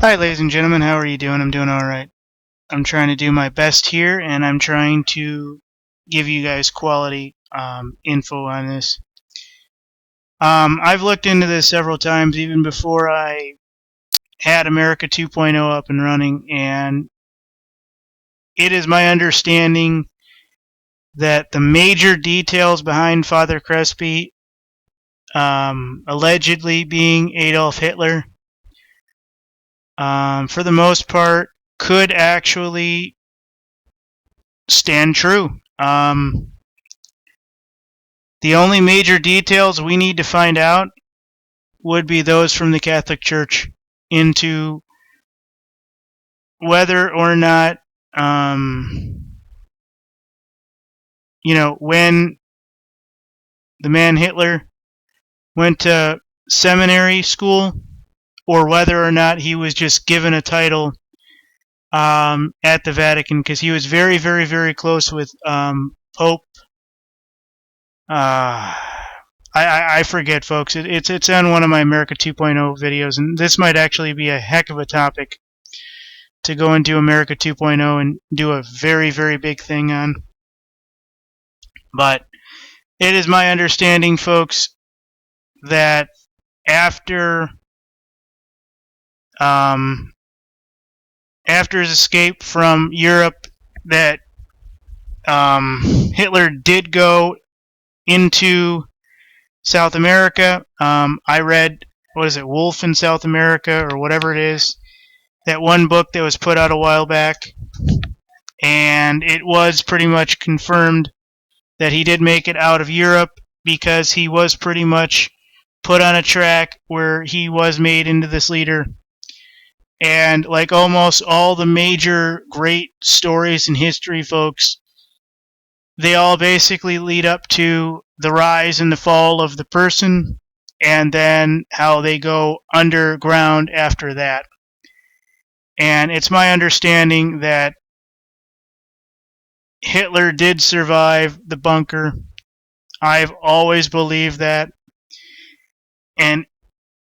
Hi, ladies and gentlemen. How are you doing? I'm doing all right. I'm trying to do my best here, and I'm trying to give you guys quality info on this. I've looked into this several times, even before I had America 2.0 up and running, and it is my understanding that the major details behind Father Krespi, allegedly being Adolf Hitler, for the most part, could actually stand true. The only major details we need to find out would be those from the Catholic Church into whether or not, when the man Hitler went to seminary school, or whether or not he was just given a title at the Vatican, because he was very, very, very close with Pope. I forget, folks. It's on one of my America 2.0 videos, and this might actually be a heck of a topic to go into America 2.0 and do a very, very big thing on. But it is my understanding, folks, that after his escape from Europe, that Hitler did go into South America. I read, Wolf in South America, or whatever it is, that one book that was put out a while back, and it was pretty much confirmed that he did make it out of Europe, because he was pretty much put on a track where he was made into this leader. And like almost all the major great stories in history, folks, they all basically lead up to the rise and the fall of the person, and then how they go underground after that. And it's my understanding that Hitler did survive the bunker. I've always believed that. And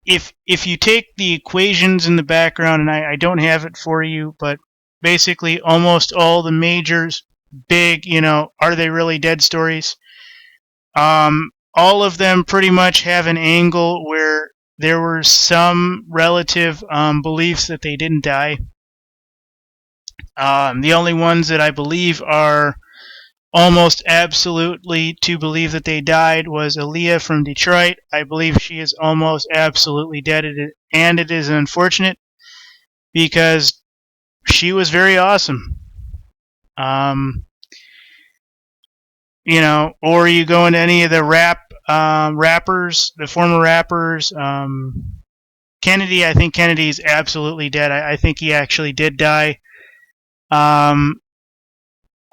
if you take the equations in the background, and I don't have it for you, but basically almost all the majors, big, are they really dead stories? All of them pretty much have an angle where there were some relative beliefs that they didn't die. The only ones that I believe are almost absolutely to believe that they died was Aaliyah from Detroit. I believe she is almost absolutely dead, and it is unfortunate because she was very awesome. Or you go into any of the rappers, the former rappers. Kennedy, I think Kennedy is absolutely dead. I think he actually did die.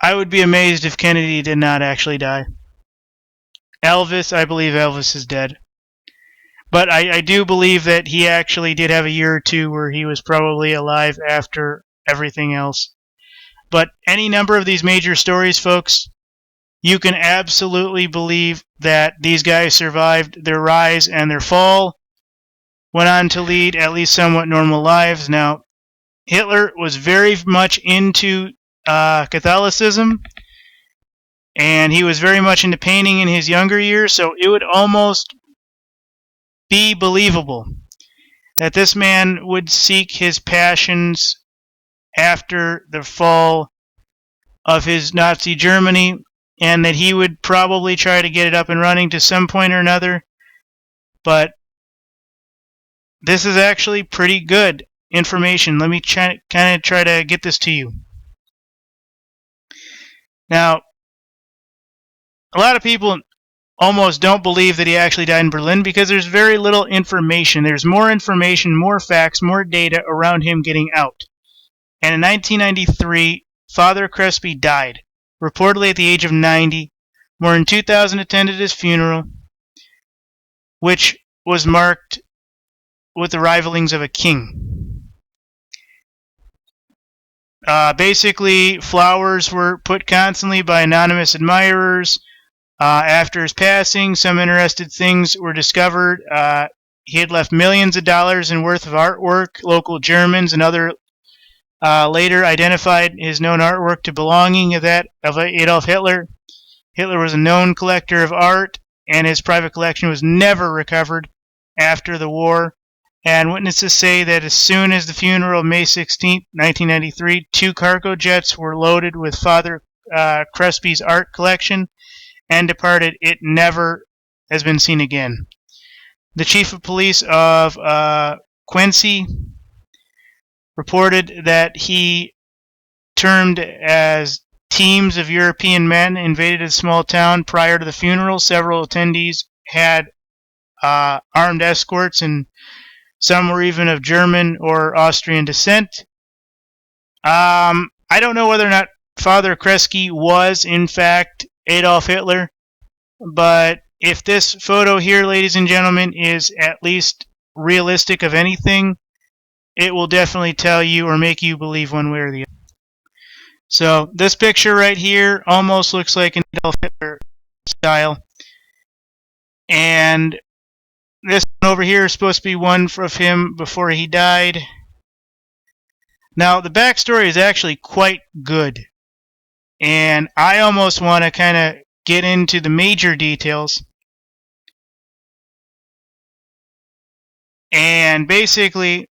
I would be amazed if Kennedy did not actually die. Elvis, I believe Elvis is dead. But I do believe that he actually did have a year or two where he was probably alive after everything else. But any number of these major stories, folks, you can absolutely believe that these guys survived their rise and their fall, went on to lead at least somewhat normal lives. Now, Hitler was very much into Catholicism, and he was very much into painting in his younger years, so it would almost be believable that this man would seek his passions after the fall of his Nazi Germany, and that he would probably try to get it up and running to some point or another. But this is actually pretty good information. Let me kind of try to get this to you. Now, a lot of people almost don't believe that he actually died in Berlin because there's very little information. There's more information, more facts, more data around him getting out. And in 1993, Father Krespi died, reportedly at the age of 90. More than 2,000 attended his funeral, which was marked with the rivalings of a king. Basically, flowers were put constantly by anonymous admirers. After his passing, some interesting things were discovered. He had left millions of dollars in worth of artwork. Local Germans and other later identified his known artwork to belonging to that of Adolf Hitler. Hitler was a known collector of art, and his private collection was never recovered after the war. And witnesses say that as soon as the funeral of May 16, 1993, 2 cargo jets were loaded with Father Krespi's art collection and departed. It never has been seen again. The chief of police of Quincy reported that he termed as teams of European men invaded a small town prior to the funeral. Several attendees had armed escorts, and some were even of German or Austrian descent. I don't know whether or not Father Krespi was, in fact, Adolf Hitler, but if this photo here, ladies and gentlemen, is at least realistic of anything, it will definitely tell you or make you believe one way or the other. So this picture right here almost looks like an Adolf Hitler style. And this one over here is supposed to be one of him before he died. Now, the backstory is actually quite good. And I almost want to kind of get into the major details. And basically,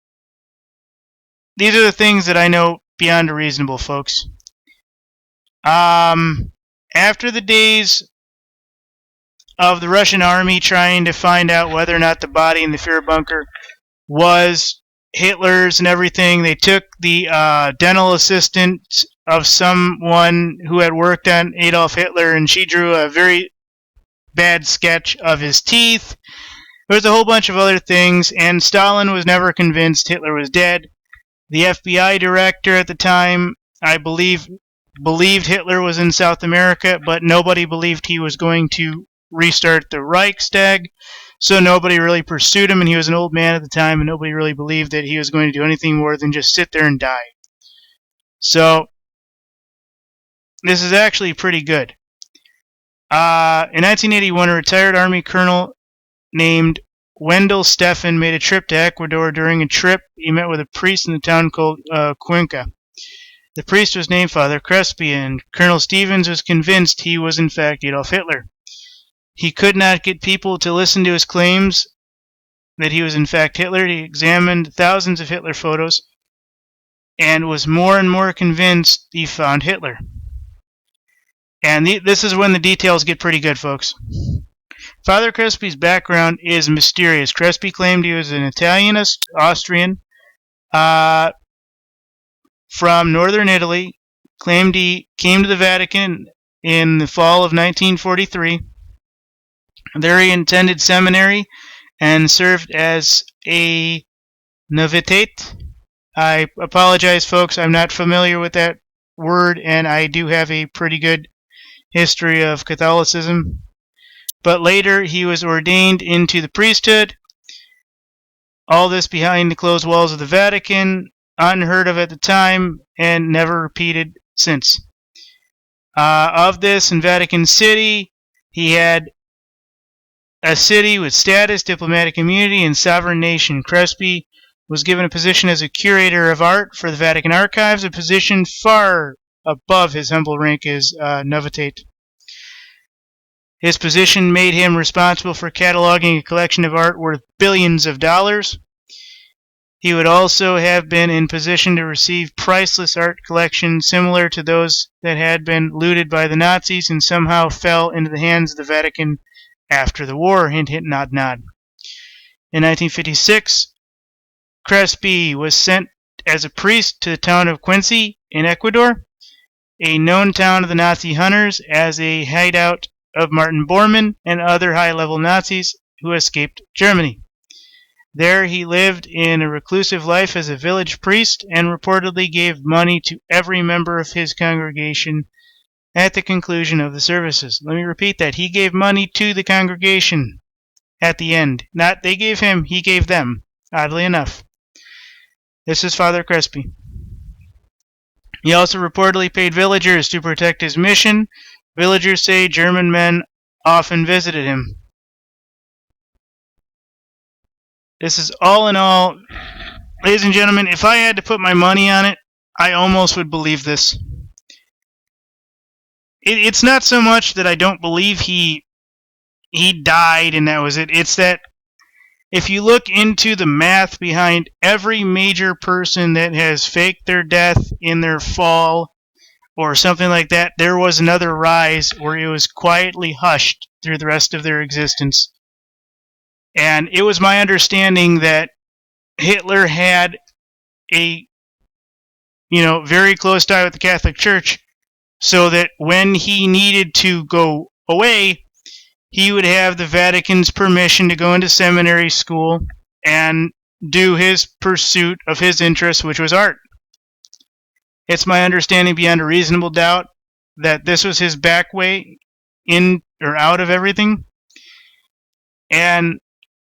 these are the things that I know beyond a reasonable, folks. After the days of the Russian army trying to find out whether or not the body in the Fuhrer bunker was Hitler's and everything, they took the dental assistant of someone who had worked on Adolf Hitler, and she drew a very bad sketch of his teeth. There was a whole bunch of other things, and Stalin was never convinced Hitler was dead. The FBI director at the time, I believed Hitler was in South America, but nobody believed he was going to restart the Reichstag, so nobody really pursued him, and he was an old man at the time, and nobody really believed that he was going to do anything more than just sit there and die. So, this is actually pretty good. In 1981, a retired Army colonel named Wendell Stephan made a trip to Ecuador. During a trip, he met with a priest in the town called Cuenca. The priest was named Father Krespi, and Colonel Stevens was convinced he was in fact Adolf Hitler. He could not get people to listen to his claims that he was in fact Hitler. He examined thousands of Hitler photos and was more and more convinced he found Hitler. And this is when the details get pretty good, folks. Father Krespi's background is mysterious. Crespi claimed he was an Italianist, Austrian, from northern Italy, claimed he came to the Vatican in the fall of 1943. There he attended seminary and served as a novitiate. I apologize, folks, I'm not familiar with that word, and I do have a pretty good history of Catholicism. But later he was ordained into the priesthood. All this behind the closed walls of the Vatican, unheard of at the time, and never repeated since. Of this, in Vatican City, he had a city with status, diplomatic immunity, and sovereign nation. Crespi was given a position as a curator of art for the Vatican Archives, a position far above his humble rank as novitiate. His position made him responsible for cataloging a collection of art worth billions of dollars. He would also have been in position to receive priceless art collections similar to those that had been looted by the Nazis and somehow fell into the hands of the Vatican after the war. Hint, hint, nod, nod. In 1956, Crespi was sent as a priest to the town of Quincy in Ecuador, a known town of the Nazi hunters, as a hideout of Martin Bormann and other high-level Nazis who escaped Germany. There he lived in a reclusive life as a village priest and reportedly gave money to every member of his congregation at the conclusion of the services. Let me repeat that. He gave money to the congregation at the end. Not they gave him, he gave them, oddly enough. This is Father Krespi. He also reportedly paid villagers to protect his mission. Villagers say German men often visited him. This is all in all, ladies and gentlemen, if I had to put my money on it, I almost would believe this. It's not so much that I don't believe he died and that was it. It's that if you look into the math behind every major person that has faked their death in their fall or something like that, there was another rise where it was quietly hushed through the rest of their existence. And it was my understanding that Hitler had a very close tie with the Catholic Church, so that when he needed to go away, he would have the Vatican's permission to go into seminary school and do his pursuit of his interest, which was art. It's my understanding beyond a reasonable doubt that this was his back way in or out of everything. And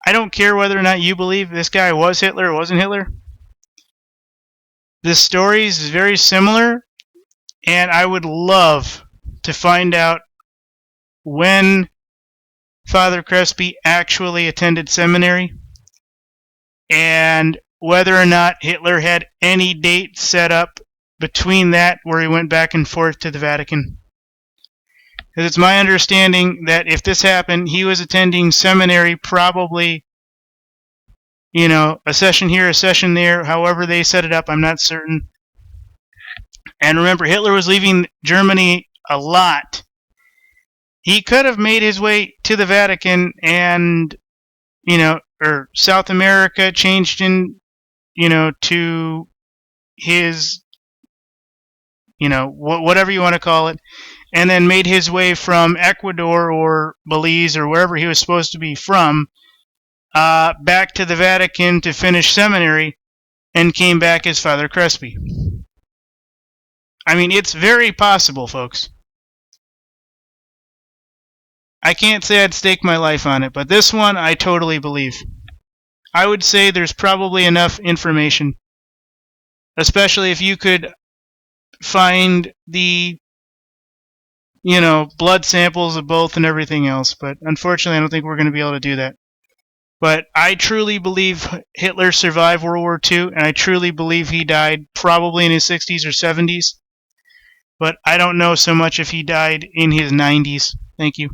I don't care whether or not you believe this guy was Hitler or wasn't Hitler. The story is very similar, and I would love to find out when Father Krespi actually attended seminary, and whether or not Hitler had any date set up between that where he went back and forth to the Vatican. Because it's my understanding that if this happened, he was attending seminary probably, a session here, a session there, however they set it up, I'm not certain. And remember, Hitler was leaving Germany a lot. He could have made his way to the Vatican and, or South America, changed in, to his, whatever you want to call it, and then made his way from Ecuador or Belize or wherever he was supposed to be from, back to the Vatican to finish seminary, and came back as Father Krespi. I mean, it's very possible, folks. I can't say I'd stake my life on it, but this one I totally believe. I would say there's probably enough information, especially if you could find the, blood samples of both and everything else. But unfortunately, I don't think we're going to be able to do that. But I truly believe Hitler survived World War II, and I truly believe he died probably in his 60s or 70s. But I don't know so much if he died in his 90s. Thank you.